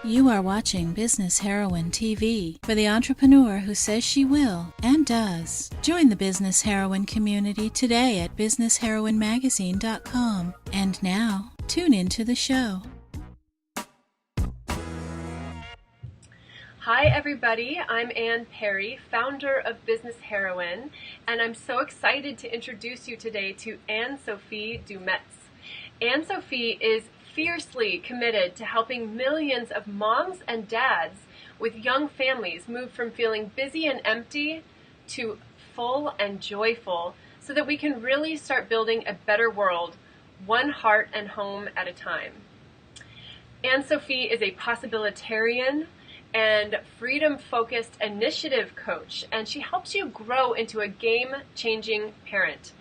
You are watching Business Heroine TV for the entrepreneur who says she will and does. Join the Business Heroine community today at businessheroinemagazine.com. And now, tune into the show. Hi everybody, I'm Ann Perry, founder of Business Heroine, and I'm so excited to introduce you today to Anne-Sophie Dumetz. Anne-Sophie is fiercely committed to helping millions of moms and dads with young families move from feeling busy and empty to full and joyful so that we can really start building a better world, one heart and home at a time. Anne-Sophie is a Possibilitarian and freedom-focused initiative coach, and she helps you grow into a game-changing parent.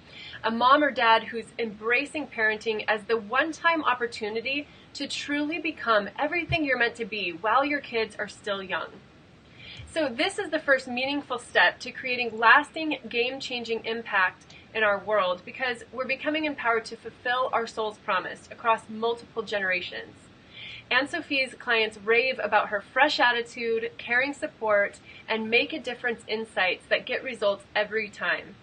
A mom or dad who's embracing parenting as the one-time opportunity to truly become everything you're meant to be while your kids are still young. So this is the first meaningful step to creating lasting, game-changing impact in our world because we're becoming empowered to fulfill our soul's promise across multiple generations. Anne-Sophie's clients rave about her fresh attitude, caring support, and make a difference insights that get results every time.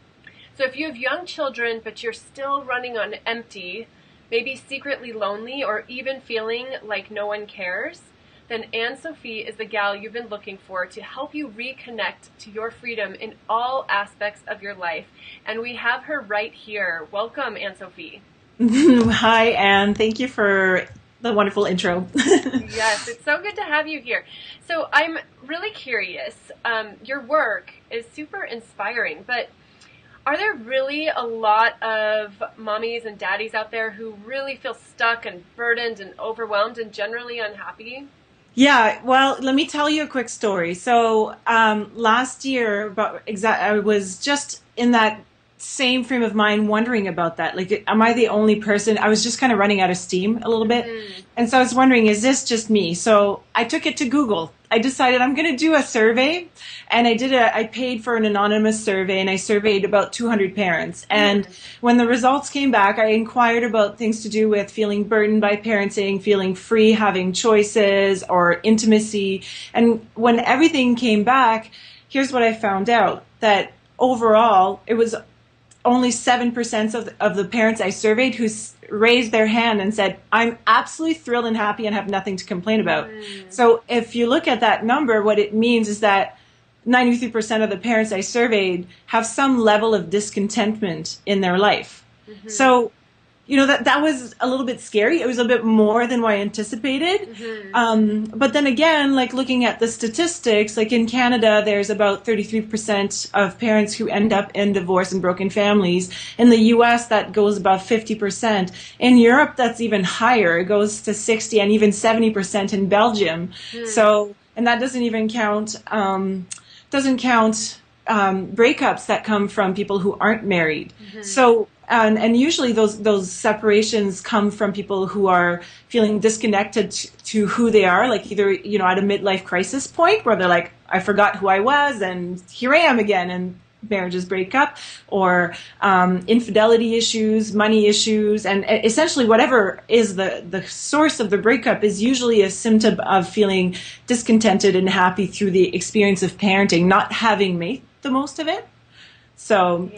So if you have young children but you're still running on empty, maybe secretly lonely, or even feeling like no one cares, then Anne-Sophie is the gal you've been looking for to help you reconnect to your freedom in all aspects of your life. And we have her right here. Welcome, Anne-Sophie. Hi, Anne. Thank you for the wonderful intro. Yes, it's so good to have you here. So I'm really curious. Your work is super inspiring, but are there really a lot of mommies and daddies out there who really feel stuck and burdened and overwhelmed and generally unhappy? Yeah, well, let me tell you a quick story. So last year, I was just in that same frame of mind wondering about that. Like, am I the only person? I was just kind of running out of steam a little bit. And so I was wondering, is this just me? So I took it to Google. I decided I'm going to do a survey, and I paid for an anonymous survey, and I surveyed about 200 parents. And when the results came back, I inquired about things to do with feeling burdened by parenting, feeling free, having choices, or intimacy. And when everything came back, here's what I found out, that overall, it was only 7% of the parents I surveyed who raised their hand and said, I'm absolutely thrilled and happy and have nothing to complain about. So if you look at that number, what it means is that 93% of the parents I surveyed have some level of discontentment in their life. So, you know, that was a little bit scary. It was a bit more than what I anticipated. But then again, like looking at the statistics, like in Canada, there's about 33% of parents who end up in divorce and broken families. In the US, that goes above 50%. In Europe, that's even higher. It goes to 60 and even 70% in Belgium. So, and that doesn't even count, breakups that come from people who aren't married. So, and usually those separations come from people who are feeling disconnected to who they are, like either, you know, at a midlife crisis point where they're like, I forgot who I was and here I am again, and marriages break up, or infidelity issues, money issues, and essentially whatever is the source of the breakup is usually a symptom of feeling discontented and happy through the experience of parenting, not having made the most of it. So,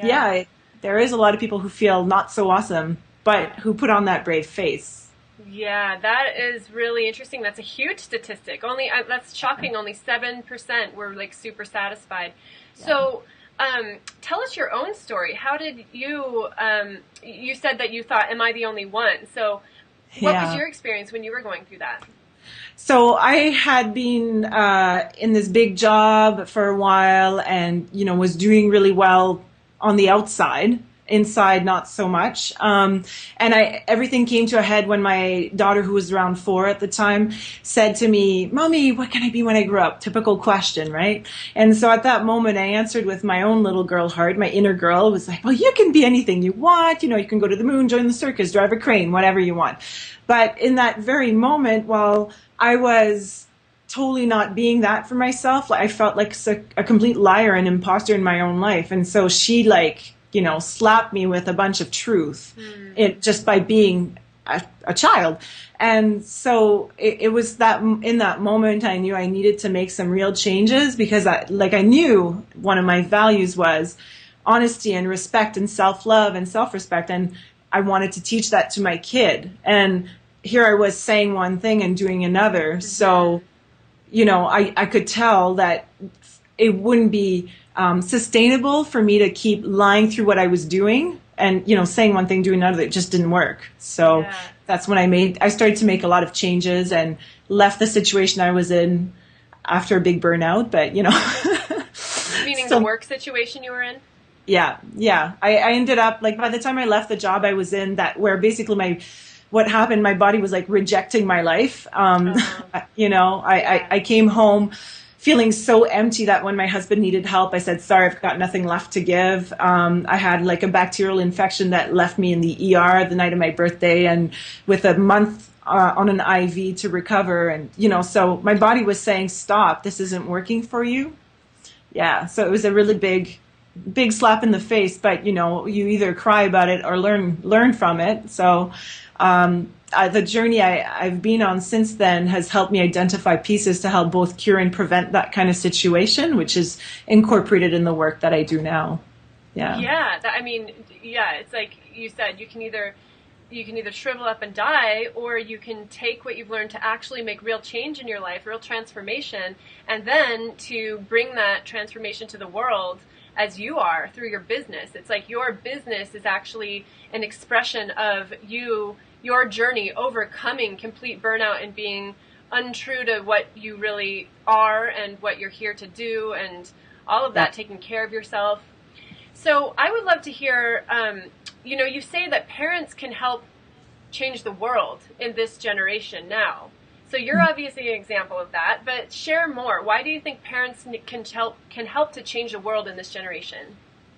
there is a lot of people who feel not so awesome, but who put on that brave face. Yeah, that is really interesting. That's a huge statistic. That's shocking. Only 7% were like super satisfied. Yeah. So, tell us your own story. How did you? You said that you thought, "Am I the only one?" So, what was your experience when you were going through that? So I had been in this big job for a while, and you know, was doing really well on the outside. Inside, not so much. And everything came to a head when my daughter, who was around 4 at the time, said to me, Mommy, what can I be when I grow up? Typical question, right? And so at that moment, I answered with my own little girl heart. My inner girl was like, well, you can be anything you want. You know, you can go to the moon, join the circus, drive a crane, whatever you want. But in that very moment, while I was totally not being that for myself, I felt like a complete liar and imposter in my own life. And so she slapped me with a bunch of truth just by being a child. And so it was that in that moment I knew I needed to make some real changes, because I knew one of my values was honesty and respect and self-love and self-respect. And I wanted to teach that to my kid. And here I was saying one thing and doing another. So, I could tell that it wouldn't be sustainable for me to keep lying through what I was doing and, saying one thing, doing another. It just didn't work. So that's when I started to make a lot of changes and left the situation I was in after a big burnout. But, Meaning the work situation you were in? Yeah. I ended up, by the time I left the job I was in, that where basically what happened, my body was rejecting my life. I came home feeling so empty that when my husband needed help, I said, sorry, I've got nothing left to give. I had a bacterial infection that left me in the ER the night of my birthday, and with a month on an IV to recover. And, so my body was saying, stop, this isn't working for you. Yeah. So it was a really big slap in the face, but you either cry about it or learn from it. So the journey I've been on since then has helped me identify pieces to help both cure and prevent that kind of situation, which is incorporated in the work that I do now. Yeah. It's like you said, you can either shrivel up and die, or you can take what you've learned to actually make real change in your life, real transformation, and then to bring that transformation to the world as you are through your business. It's like your business is actually an expression of your journey overcoming complete burnout and being untrue to what you really are and what you're here to do, and all of that, taking care of yourself. So I would love to hear, you say that parents can help change the world in this generation now. So you're obviously an example of that, but share more. Why do you think parents can help to change the world in this generation?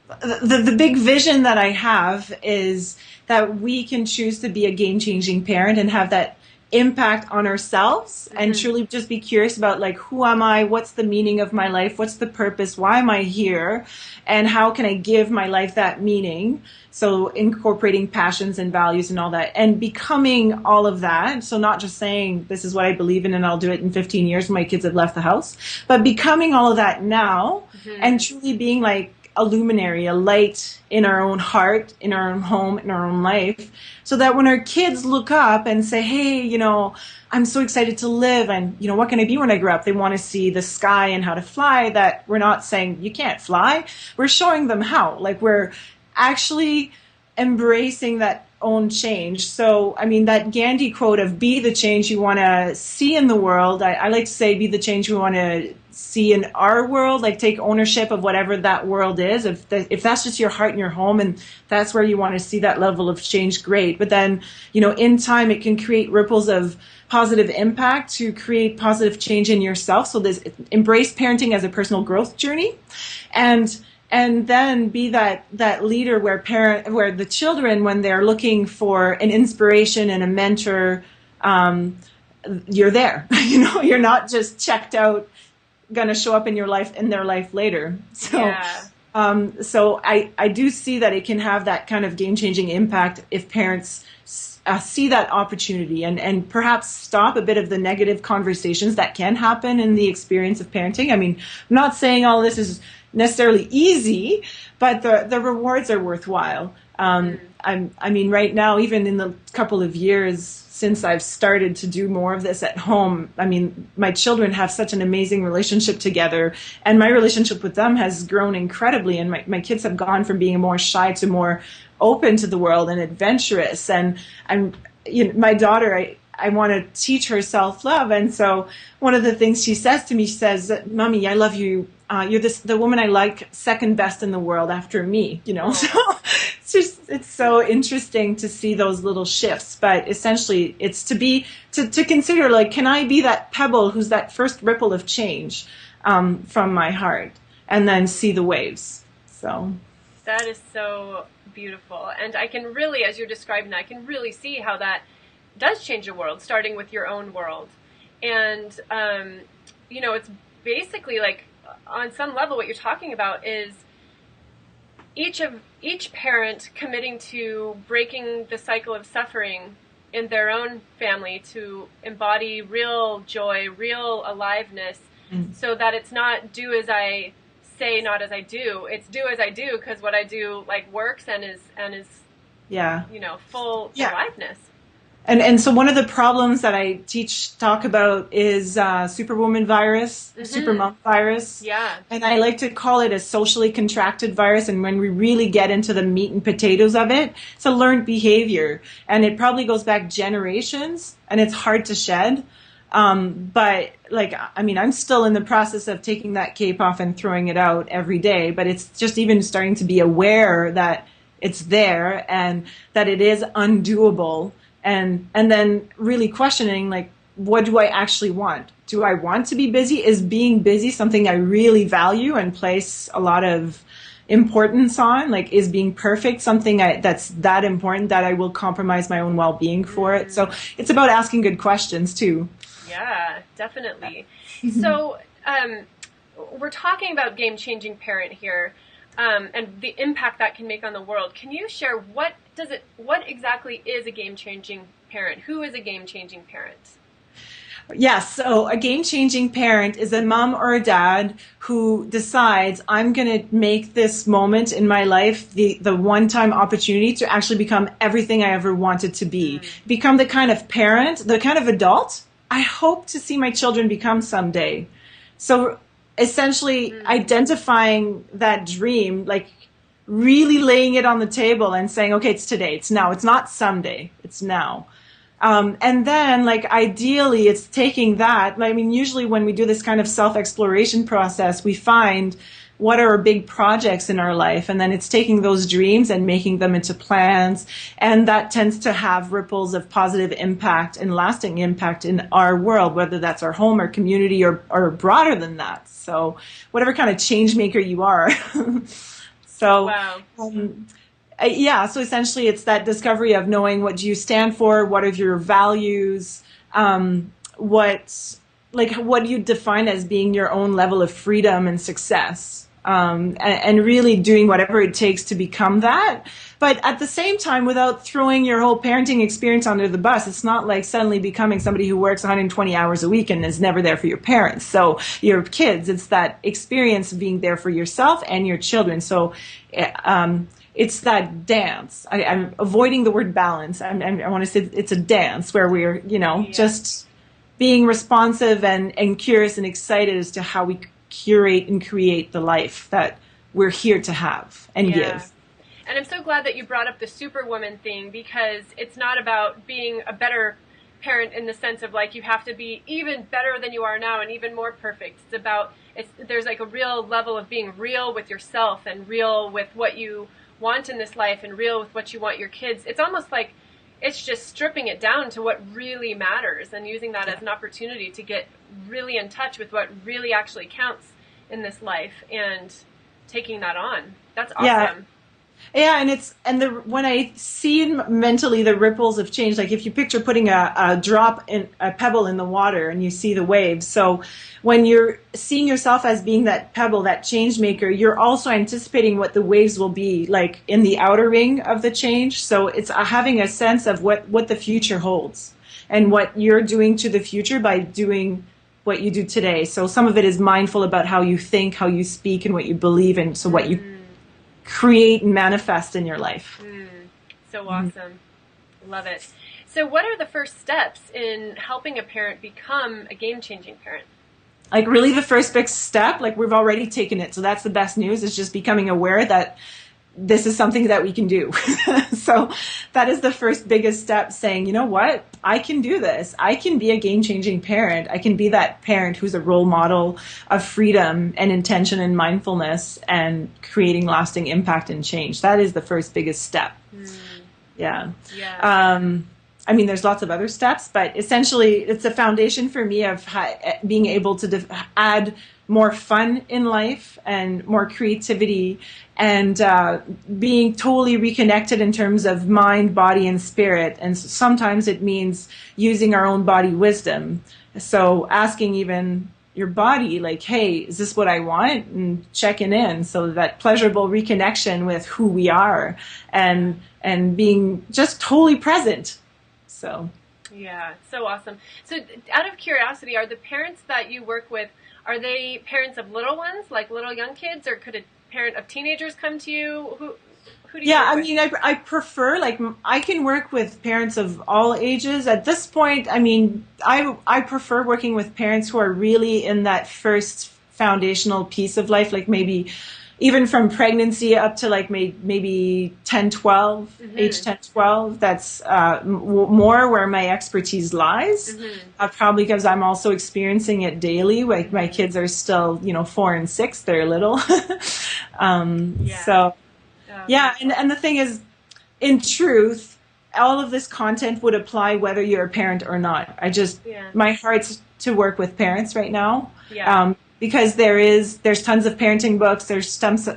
The big vision that I have is that we can choose to be a game-changing parent and have that impact on ourselves, and truly just be curious about who am I, what's the meaning of my life, what's the purpose, why am I here, and how can I give my life that meaning. So incorporating passions and values and all that, and becoming all of that. So not just saying this is what I believe in and I'll do it in 15 years when my kids have left the house, but becoming all of that now, and truly being a luminary, a light in our own heart, in our own home, in our own life, so that when our kids look up and say, hey, I'm so excited to live, and, what can I be when I grow up? They want to see the sky and how to fly. That we're not saying you can't fly. We're showing them how. We're actually embracing that own change. So, that Gandhi quote of be the change you want to see in the world, I like to say be the change we want to see in our world, take ownership of whatever that world is. If that's just your heart and your home, and that's where you want to see that level of change, great. But then, in time, it can create ripples of positive impact to create positive change in yourself. So embrace parenting as a personal growth journey, and then be that leader where the children, when they're looking for an inspiration and a mentor, you're there. You're not just checked out, going to show up in their life later. So, so I do see that it can have that kind of game-changing impact if parents see that opportunity and perhaps stop a bit of the negative conversations that can happen in the experience of parenting. I'm not saying all this is necessarily easy, but the rewards are worthwhile. Right now, even in the couple of years since I've started to do more of this at home, my children have such an amazing relationship together, and my relationship with them has grown incredibly. And my kids have gone from being more shy to more open to the world and adventurous. And my daughter, I want to teach her self-love. And so one of the things she says to me, she says, Mommy, I love you. You're the woman I like second best in the world after me, So it's so interesting to see those little shifts. But essentially it's to consider, can I be that pebble who's that first ripple of change from my heart, and then see the waves. So that is so beautiful. And I can really, as you're describing that, I can really see how that does change your world, starting with your own world. And, it's basically on some level what you're talking about is each parent committing to breaking the cycle of suffering in their own family to embody real joy, real aliveness, so that it's not do as I say, not as I do. It's do as I do, because what I do like works and is full aliveness. And so one of the problems that I talk about is superwoman virus, supermom virus. Yeah. And I like to call it a socially contracted virus. And when we really get into the meat and potatoes of it, it's a learned behavior. And it probably goes back generations, and it's hard to shed. But I'm still in the process of taking that cape off and throwing it out every day. But it's just even starting to be aware that it's there and that it is undoable. And then really questioning, like, what do I actually want? Do I want to be busy? Is being busy something I really value and place a lot of importance on? Like, is being perfect something that's that important that I will compromise my own well-being for it? So it's about asking good questions too. Yeah, definitely. So we're talking about game-changing parent here. And the impact that can make on the world. Can you share what exactly is a game-changing parent? Who is a game-changing parent? Yes, so a game-changing parent is a mom or a dad who decides, I'm going to make this moment in my life the one-time opportunity to actually become everything I ever wanted to be. Become the kind of parent, the kind of adult I hope to see my children become someday. So essentially identifying that dream, like really laying it on the table and saying, okay, it's today, it's now, it's not someday, it's now. And then, like, ideally it's taking that, usually when we do this kind of self-exploration process, we find what are our big projects in our life, and then it's taking those dreams and making them into plans, and that tends to have ripples of positive impact and lasting impact in our world, whether that's our home or community or broader than that. So whatever kind of change maker you are. So wow. So essentially it's that discovery of knowing what do you stand for, what are your values, what do you define as being your own level of freedom and success. And really doing whatever it takes to become that. But at the same time, without throwing your whole parenting experience under the bus, it's not like suddenly becoming somebody who works 120 hours a week and is never there for your parents. So your kids, it's that experience of being there for yourself and your children. So it's that dance. I'm avoiding the word balance. I want to say it's a dance where we're, just being responsive and curious and excited as to how we curate and create the life that we're here to have and give. And I'm so glad that you brought up the superwoman thing, because it's not about being a better parent in the sense of like you have to be even better than you are now and even more perfect. It's about there's like a real level of being real with yourself and real with what you want in this life and real with what you want your kids. It's almost like it's just stripping it down to what really matters and using that as an opportunity to get really in touch with what really actually counts in this life and taking that on. That's awesome. Yeah, and when I see mentally the ripples of change, like if you picture putting a pebble in the water and you see the waves. So when you're seeing yourself as being that pebble, that change maker, you're also anticipating what the waves will be like in the outer ring of the change. So it's having a sense of what the future holds and what you're doing to the future by doing what you do today. So some of it is mindful about how you think, how you speak, and what you believe in. So what you create and manifest in your life. So awesome. Love it. So what are the first steps in helping a parent become a game-changing parent? Like really the first big step, like we've already taken it. So that's the best news, is just becoming aware that this is something that we can do. So that is the first biggest step, saying, you know what, I can do this. I can be a game-changing parent. I can be that parent who's a role model of freedom and intention and mindfulness and creating lasting impact and change. That is the first biggest step. Yeah. There's lots of other steps, but essentially it's a foundation for me of being able to add more fun in life and more creativity and being totally reconnected in terms of mind, body, and spirit. And sometimes it means using our own body wisdom. So asking even your body, like, hey, is this what I want? And checking in. So that pleasurable reconnection with who we are and being just totally present. So. Yeah, so awesome. So out of curiosity, are the parents that you work with, are they parents of little ones, like little young kids, or could a parent of teenagers come to you? Who do you Yeah, work I with? mean, I prefer, like, I can work with parents of all ages. At this point, I mean, I prefer working with parents who are really in that first foundational piece of life, like maybe even from pregnancy up to like maybe 10, 12, age Mm-hmm. 10, 12. That's more where my expertise lies, Mm-hmm. probably because I'm also experiencing it daily. Like my Mm-hmm. kids are still, 4 and 6, they're little. Yeah. So. Oh, Yeah, beautiful. and the thing is, in truth, all of this content would apply whether you're a parent or not. Yeah. My heart's to work with parents right now, Yeah. because there's tons of parenting books, there's tons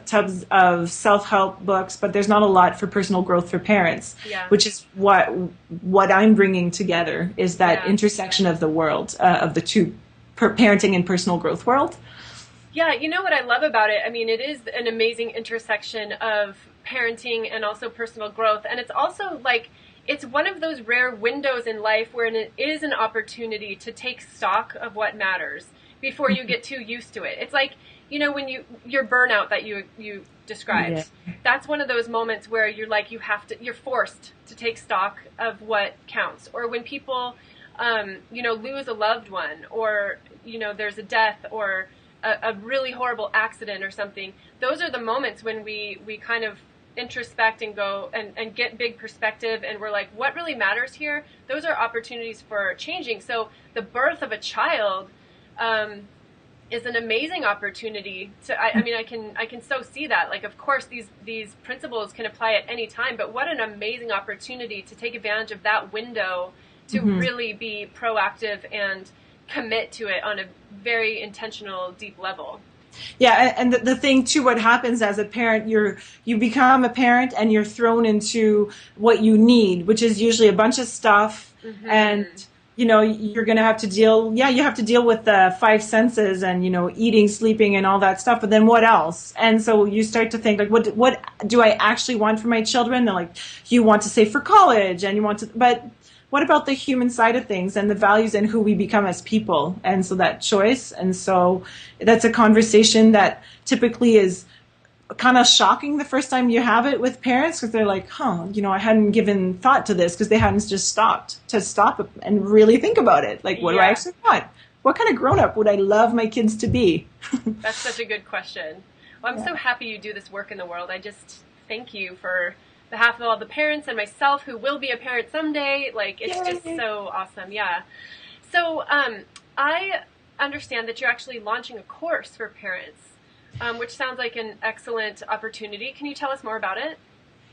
of self-help books, but there's not a lot for personal growth for parents, Yeah. which is what I'm bringing together is that Yeah. intersection of the world, of the two, parenting and personal growth world. Yeah, you know what I love about it? I mean, it is an amazing intersection of parenting and also personal growth. And it's also like, it's one of those rare windows in life where it is an opportunity to take stock of what matters before you get too used to it. It's like, when your burnout that you Yeah. described, that's one of those moments where you're like, you're forced to take stock of what counts. Or when people, lose a loved one, or, there's a death, or a really horrible accident or something, those are the moments when we kind of introspect and go and get big perspective, and we're like, what really matters here? Those are opportunities for changing. So the birth of a child is an amazing opportunity to, I mean, I can so see that. Like, of course, these principles can apply at any time, but what an amazing opportunity to take advantage of that window to really be proactive and commit to it on a very intentional, deep level. Yeah, and the thing too, what happens as a parent, you become a parent and you're thrown into what you need, which is usually a bunch of stuff, and Mm-hmm. you're going to have to deal. Yeah, you have to deal with the five senses and eating, sleeping, and all that stuff. But then what else? And so you start to think like, what do I actually want for my children? And like, you want to save for college, and you want to, but what about the human side of things and the values and who we become as people? And so that choice. And so that's a conversation that typically is kind of shocking the first time you have it with parents, because they're like, I hadn't given thought to this, because they hadn't just stopped to stop and really think about it. Like, what do I Yeah, actually want? What kind of grown up would I love my kids to be? that's such a good question. Well, I'm so happy you do this work in the world. I just thank you for behalf of all the parents and myself who will be a parent someday. Like, it's just Yay. so awesome. Yeah. So, I understand that you're actually launching a course for parents, which sounds like an excellent opportunity. Can you tell us more about it?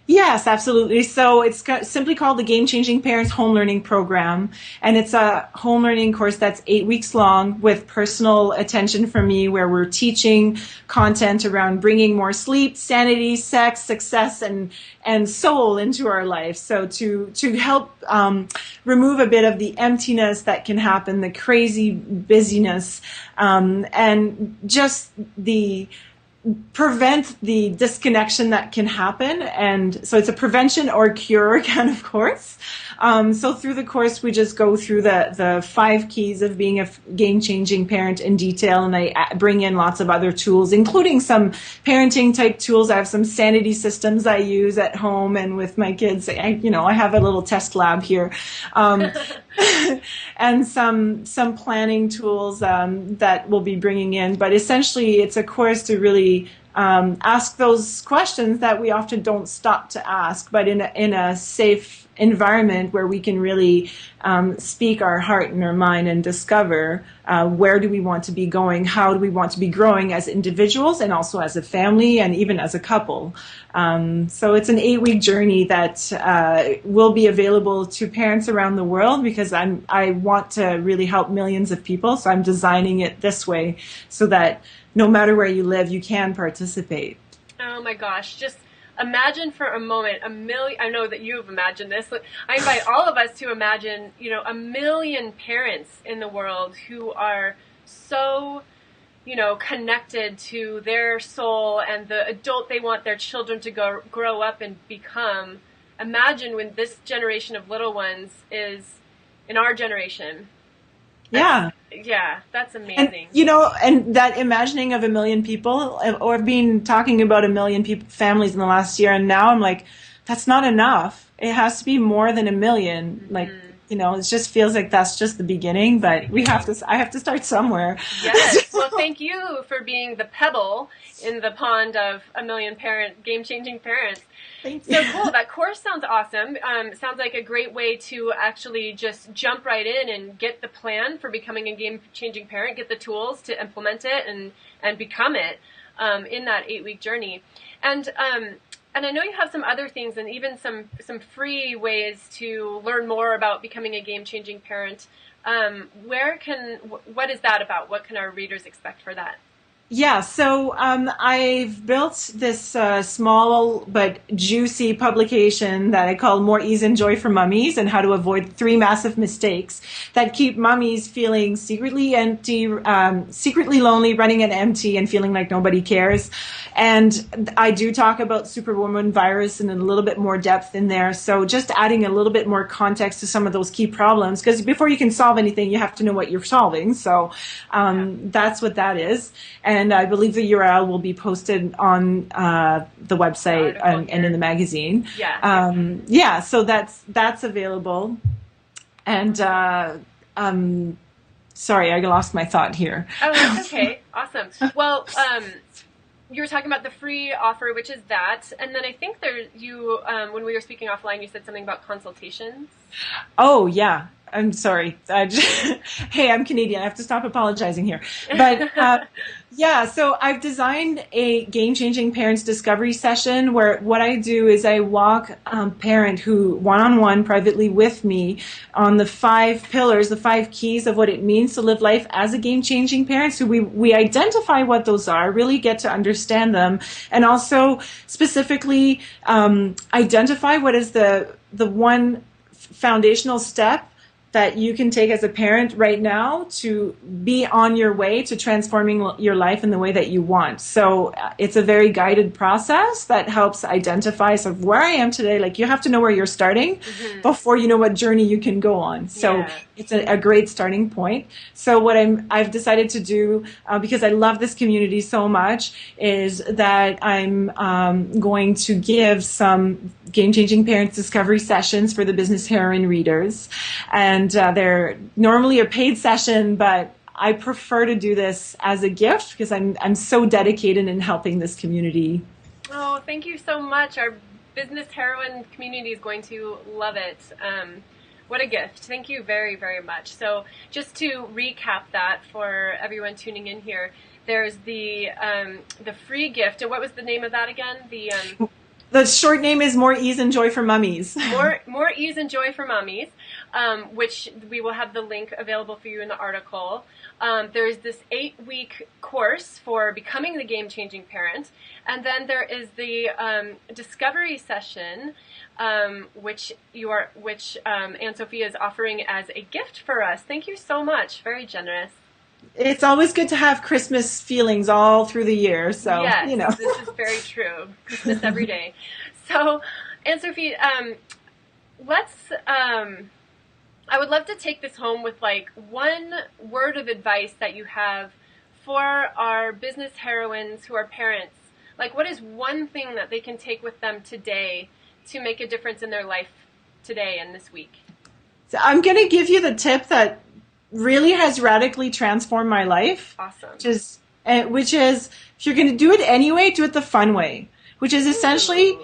Yes, absolutely. So it's simply called the GameChanging Parents Home Learning Program. And it's a home learning course that's 8 weeks long with personal attention from me, where we're teaching content around bringing more sleep, sanity, sex, success, and soul into our life. So to help remove a bit of the emptiness that can happen, the crazy busyness, and just prevent the disconnection that can happen. And so it's a prevention or cure kind of course. So through the course, we just go through the 5 keys of being a game-changing parent in detail, and I bring in lots of other tools, including some parenting type tools. I have some sanity systems I use at home and with my kids. I have a little test lab here. And some planning tools that we'll be bringing in. But essentially, it's a course to really ask those questions that we often don't stop to ask, but in a safe environment where we can really speak our heart and our mind and discover where do we want to be going, how do we want to be growing as individuals and also as a family and even as a couple. So it's an 8-week journey that will be available to parents around the world, because I want to really help millions of people. So I'm designing it this way so that no matter where you live, you can participate. Oh my gosh, just imagine for a moment I know that you've imagined this. I invite all of us to imagine, a million parents in the world who are so, connected to their soul and the adult they want their children to grow up and become. imagine when this generation of little ones is in our generation. Yeah. That's amazing. And, and that imagining of 1 million people, or being talking about 1 million families in the last year, and now I'm like, that's not enough. It has to be more than 1 million. Mm-hmm. Like, it just feels like that's just the beginning, but I have to start somewhere. Yes. Well, thank you for being the pebble in the pond of 1 million game-changing parents. Thank you. So cool. That course sounds awesome. Sounds like a great way to actually just jump right in and get the plan for becoming a game-changing parent, get the tools to implement it and become it in that 8-week journey. And I know you have some other things and even some free ways to learn more about becoming a game-changing parent. What is that about? What can our readers expect for that? Yeah, so I've built this small but juicy publication that I call More Ease and Joy for Mummies, and how to avoid 3 massive mistakes that keep mummies feeling secretly empty, secretly lonely, running on empty, and feeling like nobody cares. And I do talk about Superwoman virus in a little bit more depth in there, so just adding a little bit more context to some of those key problems, because before you can solve anything, you have to know what you're solving. So that's what that is. And I believe the URL will be posted on the website and in the magazine. Yeah. So that's available. And sorry, I lost my thought here. Oh, that's okay. Awesome. Well, you were talking about the free offer, which is that, and then I think when we were speaking offline, you said something about consultations. Oh yeah. I'm sorry. Hey, I'm Canadian. I have to stop apologizing here. But so I've designed a game-changing parents discovery session where what I do is I walk parent who one-on-one privately with me on the 5 pillars, the 5 keys of what it means to live life as a game-changing parent. So we identify what those are, really get to understand them, and also specifically identify what is the one foundational step that you can take as a parent right now to be on your way to transforming your life in the way that you want. So it's a very guided process that helps identify sort of where I am today. Like, you have to know where you're starting before you know what journey you can go on. So it's a great starting point. So what I've decided to do, because I love this community so much, is that I'm going to give some game-changing parents discovery sessions for the Business Heroine readers. And they're normally a paid session, but I prefer to do this as a gift because I'm so dedicated in helping this community. Oh, thank you so much. Our Business Heroine community is going to love it. What a gift. Thank you very, very much. So just to recap that for everyone tuning in here, there's the free gift. And what was the name of that again? The short name is More Ease and Joy for Mummies. More Ease and Joy for Mummies, which we will have the link available for you in the article. There's this 8-week course for becoming the game-changing parent. And then there is the discovery session, which Anne-Sophie is offering as a gift for us. Thank you so much. Very generous. It's always good to have Christmas feelings all through the year. So, yes, this is very true. Christmas every day. So, Anne-Sophie, I would love to take this home with like one word of advice that you have for our business heroines who are parents. Like, what is one thing that they can take with them today to make a difference in their life today and this week? So I'm going to give you the tip that really has radically transformed my life. Awesome. Which is, if you're going to do it anyway, do it the fun way. Which is essentially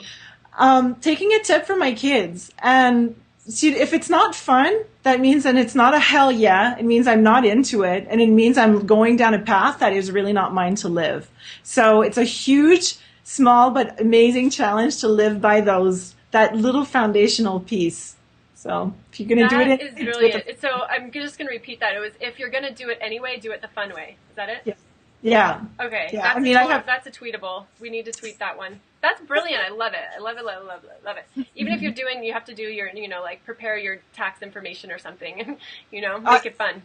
taking a tip from my kids. And see, if it's not fun, that means that it's not a hell yeah. It means I'm not into it. And it means I'm going down a path that is really not mine to live. So it's a huge, small, but amazing challenge to live by that little foundational piece. So if you're going to do it, that is brilliant. So I'm just going to repeat that. It was, if you're going to do it anyway, do it the fun way. Is that it? Yeah. Okay. Yeah. That's a tweetable. We need to tweet that one. That's brilliant. I love it. I love it. Love it. Even if you have to do your, like prepare your tax information or something, make it fun.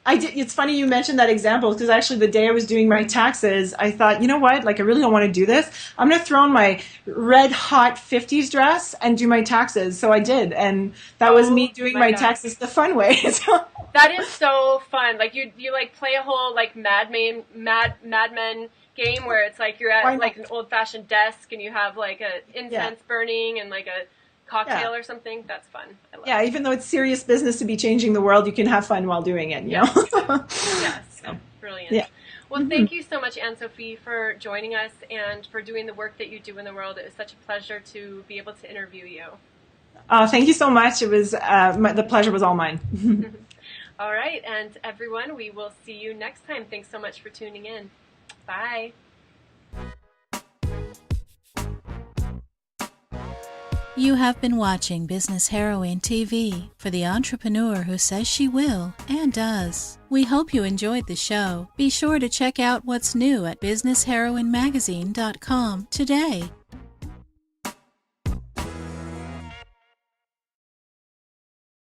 I did. It's funny you mentioned that example because actually the day I was doing my taxes, I thought, you know what? Like, I really don't want to do this. I'm going to throw on my red hot 50s dress and do my taxes. So I did. And that was me doing my taxes the fun way. So. That is so fun. Like you like play a whole like Mad Men game where it's like you're at like an old fashioned desk and you have like a incense burning and like a cocktail or something. That's fun. I love it. Even though it's serious business to be changing the world, you can have fun while doing it, you know? Yes. Brilliant. Yeah. Well, thank you so much, Anne-Sophie, for joining us and for doing the work that you do in the world. It was such a pleasure to be able to interview you. Thank you so much. It was the pleasure was all mine. All right. And everyone, we will see you next time. Thanks so much for tuning in. Bye. You have been watching Business Heroine TV for the entrepreneur who says she will and does. We hope you enjoyed the show. Be sure to check out what's new at businessheroinemagazine.com today.